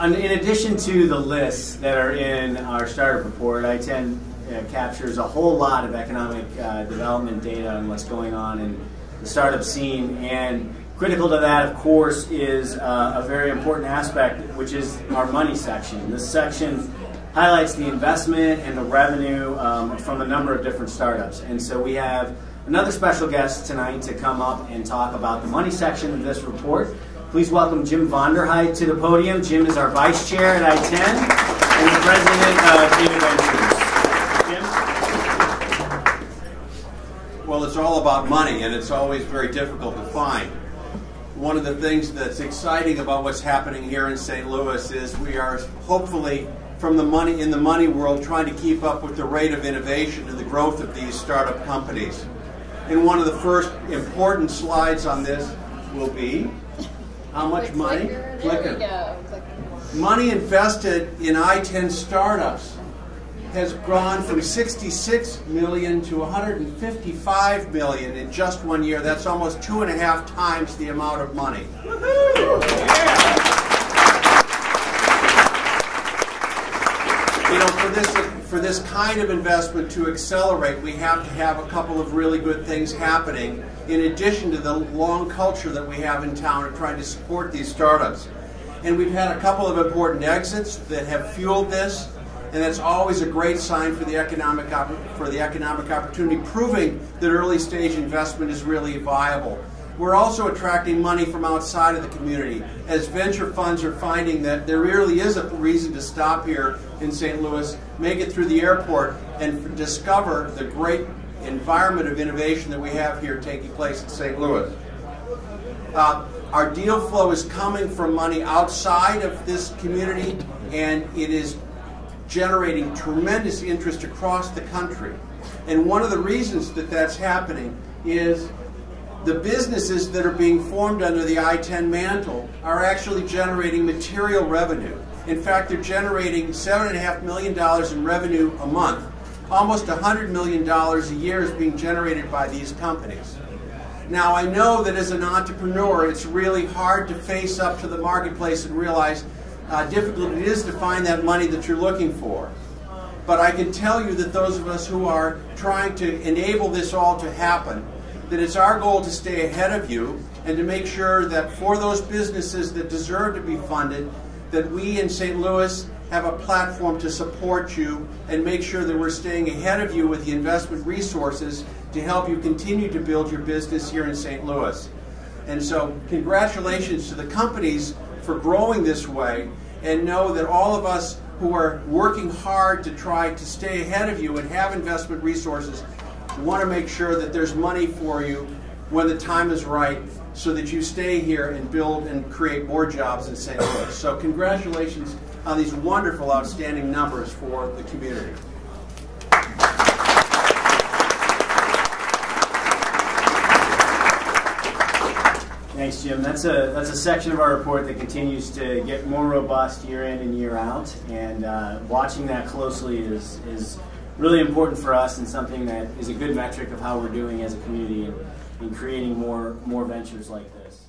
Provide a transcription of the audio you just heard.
In addition to the lists that are in our startup report, ITEN captures a whole lot of economic development data on what's going on in the startup scene, and critical to that, of course, is a very important aspect, which is our money section. This section highlights the investment and the revenue from a number of different startups. And so we have another special guest tonight to come up and talk about the money section of this report. Please welcome Jim Vonderheid to the podium. Jim is our vice chair at ITEN and the president of Data Ventures. Jim? Well, it's all about money, and it's always very difficult to find. One of the things that's exciting about what's happening here in St. Louis is we are hopefully, in the money world, trying to keep up with the rate of innovation and the growth of these startup companies. And one of the first important slides on this will be how much money? There we go. Money invested in ITEN startups has gone from 66 million to 155 million in just 1 year. That's almost 2.5 times the amount of money. You know, for this kind of investment to accelerate, we have to have a couple of really good things happening in addition to the long culture that we have in town of trying to support these startups. And we've had a couple of important exits that have fueled this, and that's always a great sign for the economic opportunity, proving that early stage investment is really viable. We're also attracting money from outside of the community, as venture funds are finding that there really is a reason to stop here in St. Louis, make it through the airport, and discover the great environment of innovation that we have here taking place in St. Louis. Our deal flow is coming from money outside of this community, and it is generating tremendous interest across the country. And one of the reasons that that's happening is the businesses that are being formed under the ITEN mantle are actually generating material revenue. In fact, they're generating $7.5 million in revenue a month. Almost $100 million a year is being generated by these companies. Now, I know that as an entrepreneur, it's really hard to face up to the marketplace and realize how difficult it is to find that money that you're looking for. But I can tell you that those of us who are trying to enable this all to happen, that it's our goal to stay ahead of you and to make sure that for those businesses that deserve to be funded, that we in St. Louis have a platform to support you and make sure that we're staying ahead of you with the investment resources to help you continue to build your business here in St. Louis. And so congratulations to the companies for growing this way, and know that all of us who are working hard to try to stay ahead of you and have investment resources want to make sure that there's money for you when the time is right, so that you stay here and build and create more jobs in St. Louis. So congratulations on these wonderful, outstanding numbers for the community. Thanks, Jim. That's a section of our report that continues to get more robust year in and year out, and watching that closely is really important for us, and something that is a good metric of how we're doing as a community in creating more ventures like this.